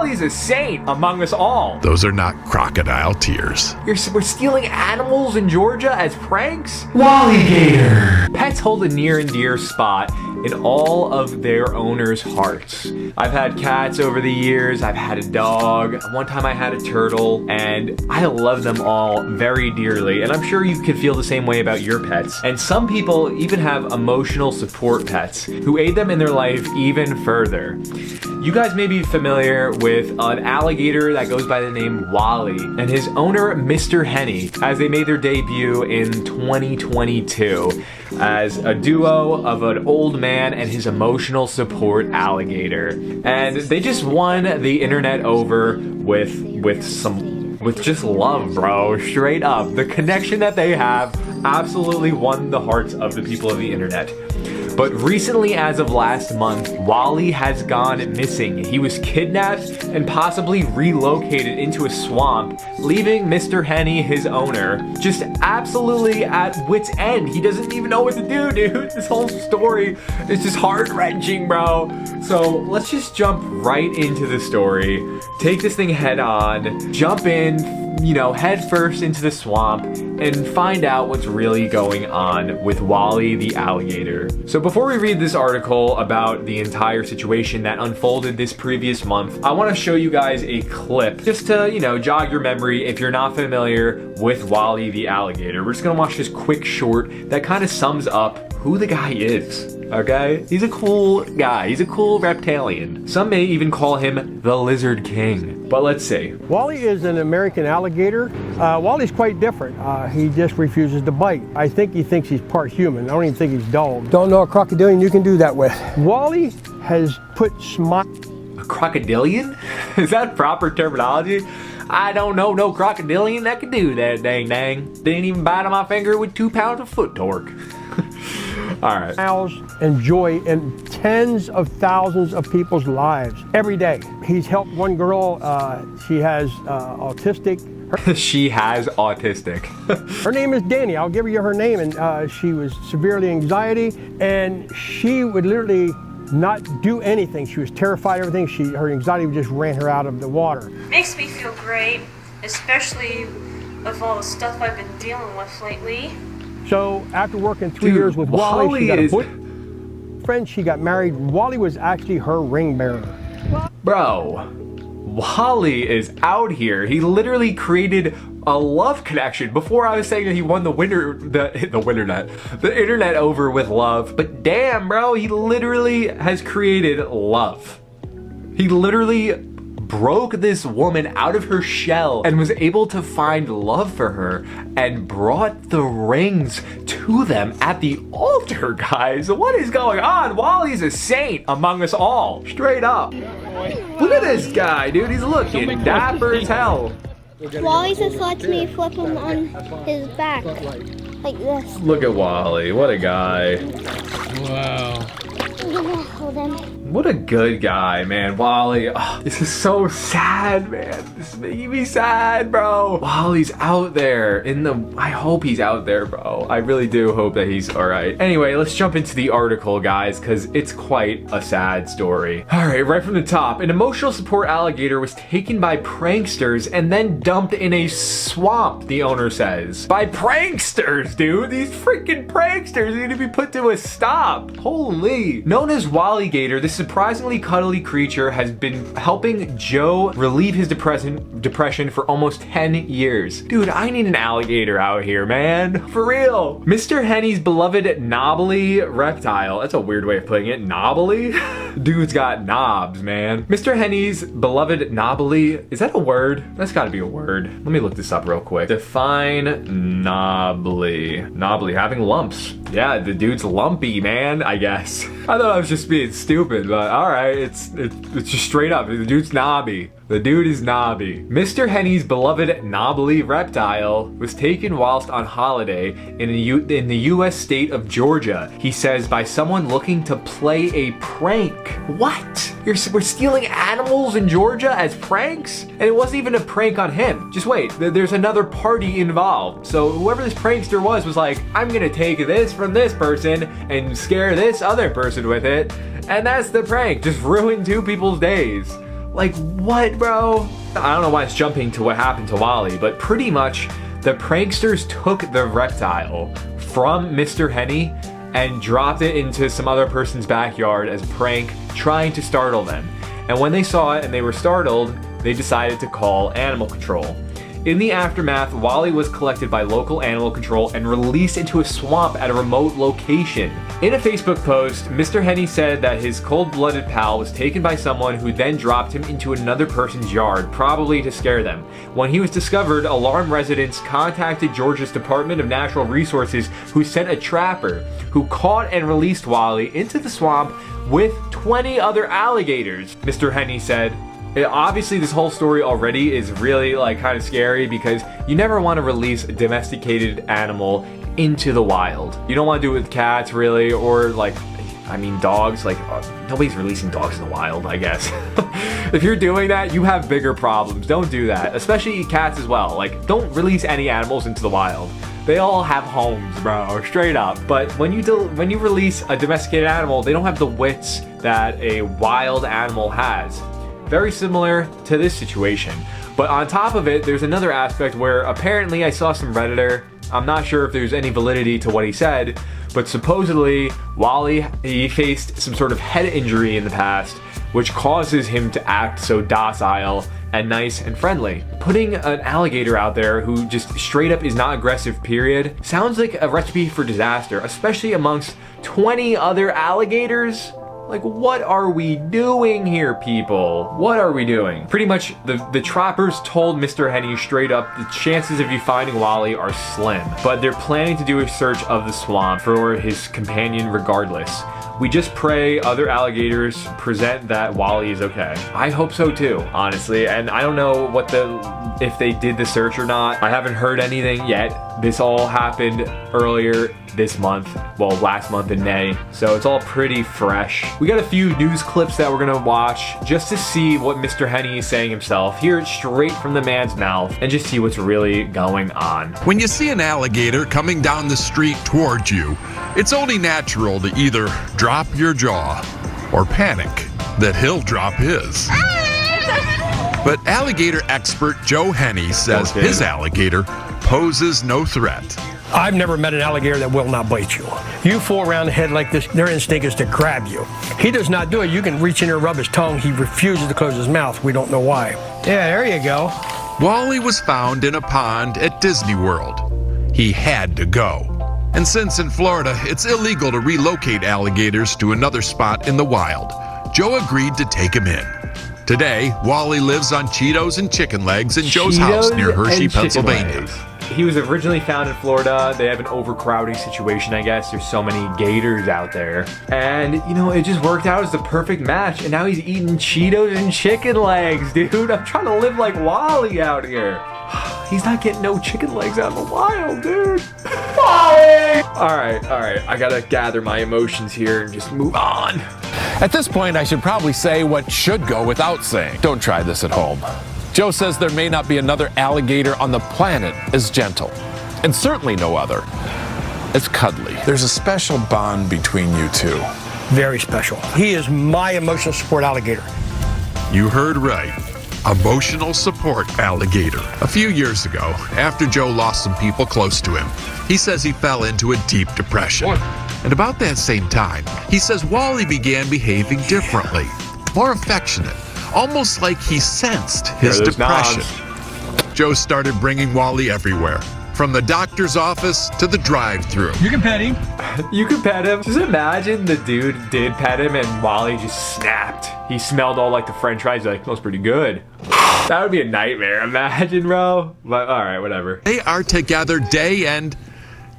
Wally's a saint among us all. Those are not crocodile tears. We're stealing animals in Georgia as pranks? Wally Gator. Pets hold a near and dear spot in all of their owners' hearts. I've had cats over the years, I've had a dog, one time I had a turtle, and I love them all very dearly, and I'm sure you could feel the same way about your pets. And some people even have emotional support pets who aid them in their life even further. You guys may be familiar with an alligator that goes by the name Wally and his owner, Mr. Henny, as they made their debut in 2022 as a duo of an old man and his emotional support alligator. And they just won the internet over with just love, bro. Straight up. The connection that they have absolutely won the hearts of the people of the internet. But recently, as of last month, Wally has gone missing. He was kidnapped and possibly relocated into a swamp, leaving Mr. Henny, his owner, just absolutely at wit's end. He doesn't even know what to do, dude. This whole story is just heart-wrenching, bro. So let's just jump right into the story, take this thing head on, jump in, you know, head first into the swamp and find out what's really going on with Wally the alligator. So before we read this article about the entire situation that unfolded this previous month, I want to show you guys a clip just to, you know, jog your memory if you're not familiar with Wally the alligator. We're just gonna watch this quick short that kind of sums up who the guy is. Okay? He's a cool guy. He's a cool reptilian. Some may even call him the Lizard King. But let's see. Wally is an American alligator. Wally's quite different. He just refuses to bite. I think he thinks he's part human. I don't even think he's dog. Don't know a crocodilian you can do that with. Wally has put smile. A crocodilian? Is that proper terminology? I don't know no crocodilian that could do that, dang. Didn't even bite on my finger with 2 pounds of foot torque. All right. Smiles and joy in tens of thousands of people's lives every day. He's helped one girl, she has autistic. She has autistic. Her name is Danny. I'll give you her name. And she was severely anxiety, and she would literally not do anything. She was terrified of everything. Her anxiety just ran her out of the water. Makes me feel great, especially with all the stuff I've been dealing with lately. So after working 3 years with Wally, she got a boyfriend, she got married. Wally was actually her ring bearer. Bro, Wally is out here. He literally created a love connection. Before I was saying that he won the internet over with love. But damn, bro, he literally has created love. He literally broke this woman out of her shell and was able to find love for her and brought the rings to them at the altar, guys. What is going on? Wally's a saint among us all. Straight up. Look at this guy, dude. He's looking dapper as hell. Wally just lets me flip him on his back, like this. Look at Wally. What a guy. Wow. Hold him. What a good guy, man. Wally. Oh, this is so sad, man. This is making me sad, bro. Wally's out there I hope he's out there, bro. I really do hope that he's all right. Anyway, let's jump into the article, guys, because it's quite a sad story. All right, right from the top. An emotional support alligator was taken by pranksters and then dumped in a swamp, the owner says. By pranksters, dude. These freaking pranksters need to be put to a stop. Holy. Known as Wally Gator, this surprisingly cuddly creature has been helping Joe relieve his depression for almost 10 years. Dude, I need an alligator out here, man. For real. Mr. Henny's beloved knobbly reptile. That's a weird way of putting it. Knobbly? Dude's got knobs, man. Mr. Henny's beloved knobbly. Is that a word? That's gotta be a word. Let me look this up real quick. Define knobbly. Knobbly, having lumps. Yeah, the dude's lumpy, man, I guess. I thought I was just being stupid, but all right, it's just straight up. The dude's knobby. The dude is knobby. Mr. Henny's beloved knobbly reptile was taken whilst on holiday in the U.S. state of Georgia. He says by someone looking to play a prank. What? We're stealing animals in Georgia as pranks? And it wasn't even a prank on him. Just wait, there's another party involved. So whoever this prankster was like, I'm gonna take this from this person and scare this other person with it. And that's the prank. Just ruin 2 people's days. Like, what, bro? I don't know why it's jumping to what happened to Wally, but pretty much the pranksters took the reptile from Mr. Henny and dropped it into some other person's backyard as a prank, trying to startle them. And when they saw it and they were startled, they decided to call animal control. In the aftermath, Wally was collected by local animal control and released into a swamp at a remote location. In a Facebook post, Mr. Henny said that his cold-blooded pal was taken by someone who then dropped him into another person's yard, probably to scare them. When he was discovered, alarmed residents contacted Georgia's Department of Natural Resources, who sent a trapper who caught and released Wally into the swamp with 20 other alligators. Mr. Henny said, obviously this whole story already is really like kind of scary because you never want to release a domesticated animal into the wild. You don't want to do it with cats really, or like, I mean dogs, like nobody's releasing dogs in the wild, I guess. If you're doing that, you have bigger problems. Don't do that, especially cats as well. Like, don't release any animals into the wild. They all have homes, bro, straight up. But when you release a domesticated animal, they don't have the wits that a wild animal has. Very similar to this situation. But on top of it, there's another aspect where apparently I saw some Redditor, I'm not sure if there's any validity to what he said, but supposedly Wally, he faced some sort of head injury in the past, which causes him to act so docile and nice and friendly. Putting an alligator out there who just straight up is not aggressive, period, sounds like a recipe for disaster, especially amongst 20 other alligators. Like, what are we doing here, people? What are we doing? Pretty much, the trappers told Mr. Henny straight up, the chances of you finding Wally are slim. But they're planning to do a search of the swamp for his companion regardless. We just pray other alligators present that Wally is okay. I hope so too, honestly. And I don't know if they did the search or not. I haven't heard anything yet. This all happened earlier this month, well, last month in May, so it's all pretty fresh. We got a few news clips that we're gonna watch just to see what Mr. Henny is saying himself, hear it straight from the man's mouth, and just see what's really going on. When you see an alligator coming down the street towards you, it's only natural to either drop your jaw or panic that he'll drop his. But alligator expert Joe Henny says his alligator poses no threat. I've never met an alligator that will not bite you. You fool around the head like this, their instinct is to grab you. He does not do it. You can reach in there and rub his tongue. He refuses to close his mouth. We don't know why. Yeah, there you go. Wally was found in a pond at Disney World. He had to go. And since in Florida, it's illegal to relocate alligators to another spot in the wild, Joe agreed to take him in. Today, Wally lives on Cheetos and chicken legs in Joe's house near Hershey, Pennsylvania. He was originally found in Florida. They have an overcrowding situation, I guess. There's so many gators out there. And, you know, it just worked out as the perfect match. And now he's eating Cheetos and chicken legs, dude. I'm trying to live like Wally out here. He's not getting no chicken legs out in the wild, dude. Wally! All right. I gotta gather my emotions here and just move on. At this point, I should probably say what should go without saying. Don't try this at home. Joe says there may not be another alligator on the planet as gentle, and certainly no other as cuddly. There's a special bond between you two. Very special. He is my emotional support alligator. You heard right. Emotional support alligator. A few years ago, after Joe lost some people close to him, he says he fell into a deep depression. And about that same time, he says Wally began behaving differently, more affectionate, almost like he sensed his depression. Joe started bringing Wally everywhere, from the doctor's office to the drive-thru. You can pet him. You can pet him. Just imagine the dude did pet him and Wally just snapped. He smelled all like the french fries, like, smells pretty good. That would be a nightmare, imagine, bro. But all right, whatever. They are together day and,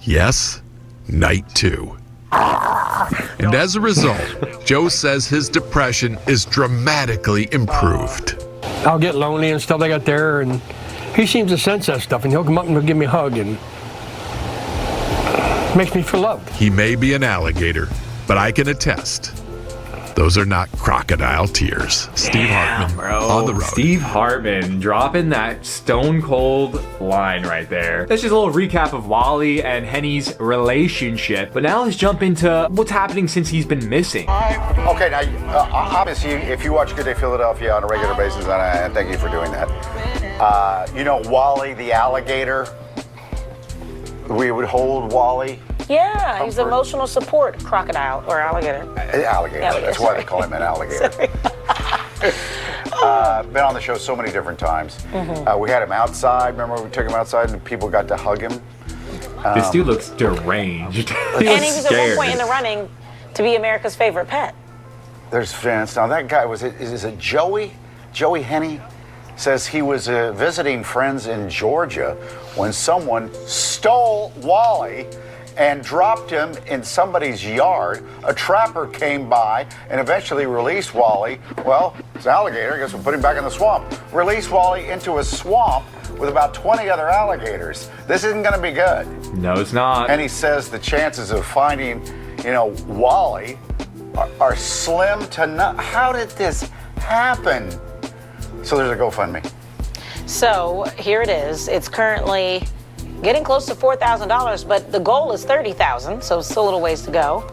yes, night too. And as a result, Joe says his depression is dramatically improved. I'll get lonely and stuff like that there, and he seems to sense that stuff, and he'll come up and he'll give me a hug, and makes me feel loved. He may be an alligator, but I can attest, Those are not crocodile tears. Steve Hartman on the road. Steve Hartman dropping that stone cold line right there. That's just a little recap of Wally and Henny's relationship. But now let's jump into what's happening since he's been missing. Okay, now obviously, if you watch Good Day Philadelphia on a regular basis, and thank you for doing that. You know Wally the alligator. We would hold Wally. Yeah, he's emotional support crocodile or alligator. Alligator. That's why they call him an alligator. Been on the show so many different times. We had him outside. Remember, we took him outside and people got to hug him. This dude looks deranged. And he was at one point in the running to be America's favorite pet. There's fans. Now that guy is it Joey? Joey Henny says he was visiting friends in Georgia when someone stole Wally and dropped him in somebody's yard. A trapper came by and eventually released Wally. Well, it's an alligator. I guess we'll put him back in the swamp. Released Wally into a swamp with about 20 other alligators. This isn't going to be good. No, it's not. And he says the chances of finding, Wally are slim to none. How did this happen? So there's a GoFundMe. So here it is. It's currently getting close to $4,000, but the goal is $30,000, so it's still a little ways to go.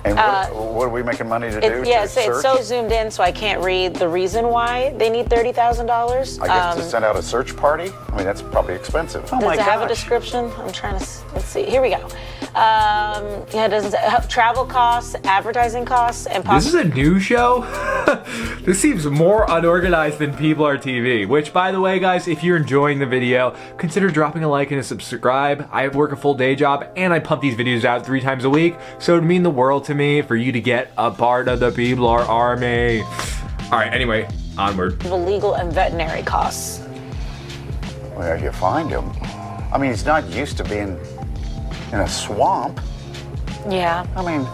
And what are we making money to do? Yes, it's so zoomed in, so I can't read the reason why they need $30,000. I guess to send out a search party? I mean, that's probably expensive. Oh my gosh. Does it have a description? I'm trying to, let's see. Here we go. Does it have travel costs, advertising costs, and This is a new show? This seems more unorganized than Peablar TV, which, by the way, guys, if you're enjoying the video, consider dropping a like and a subscribe. I work a full day job, and I pump these videos out 3 times a week, so it would mean the world to me for you to get a part of the Peablar army. All right, anyway, onward. Legal and veterinary costs. Where do you find him? I mean, he's not used to being in a swamp. Yeah. I mean,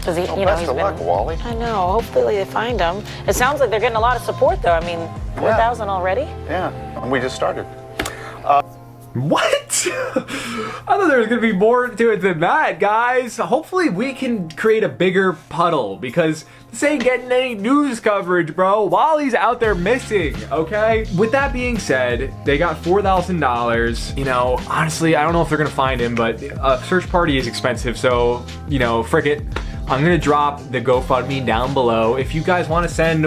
Does he, best of luck, Wally. I know. Hopefully they find him. It sounds like they're getting a lot of support, though. I mean, 4,000 already? Yeah, and we just started. What? I thought there was going to be more to it than that, guys. Hopefully we can create a bigger puddle, because this ain't getting any news coverage, bro. Wally's out there missing, okay? With that being said, they got $4,000. Honestly, I don't know if they're going to find him, but a search party is expensive, so, frick it. I'm gonna drop the GoFundMe down below. If you guys want to send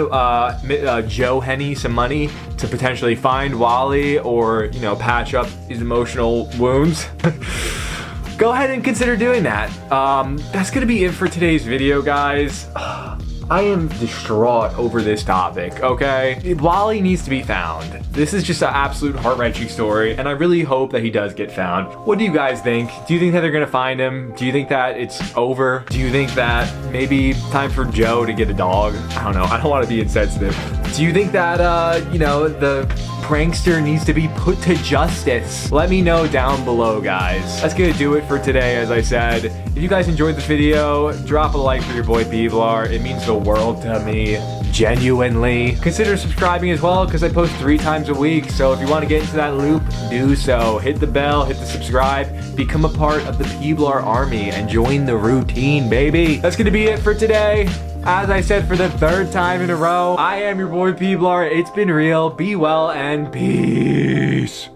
Joe Henny some money to potentially find Wally or, patch up his emotional wounds, go ahead and consider doing that. That's gonna be it for today's video, guys. I am distraught over this topic, okay? Wally needs to be found. This is just an absolute heart-wrenching story, and I really hope that he does get found. What do you guys think? Do you think that they're gonna find him? Do you think that it's over? Do you think that maybe time for Joe to get a dog? I don't know, I don't wanna be insensitive. Do you think that, the prankster needs to be put to justice? Let me know down below, guys. That's gonna do it for today, as I said. If you guys enjoyed this video, drop a like for your boy Peablar. It means the world to me, genuinely. Consider subscribing as well, because I post 3 times a week, so if you want to get into that loop, do so. Hit the bell, hit the subscribe, become a part of the Peablar army, and join the routine, baby. That's gonna be it for today. As I said for the 3rd time in a row, I am your boy Peablar. It's been real, be well, and peace.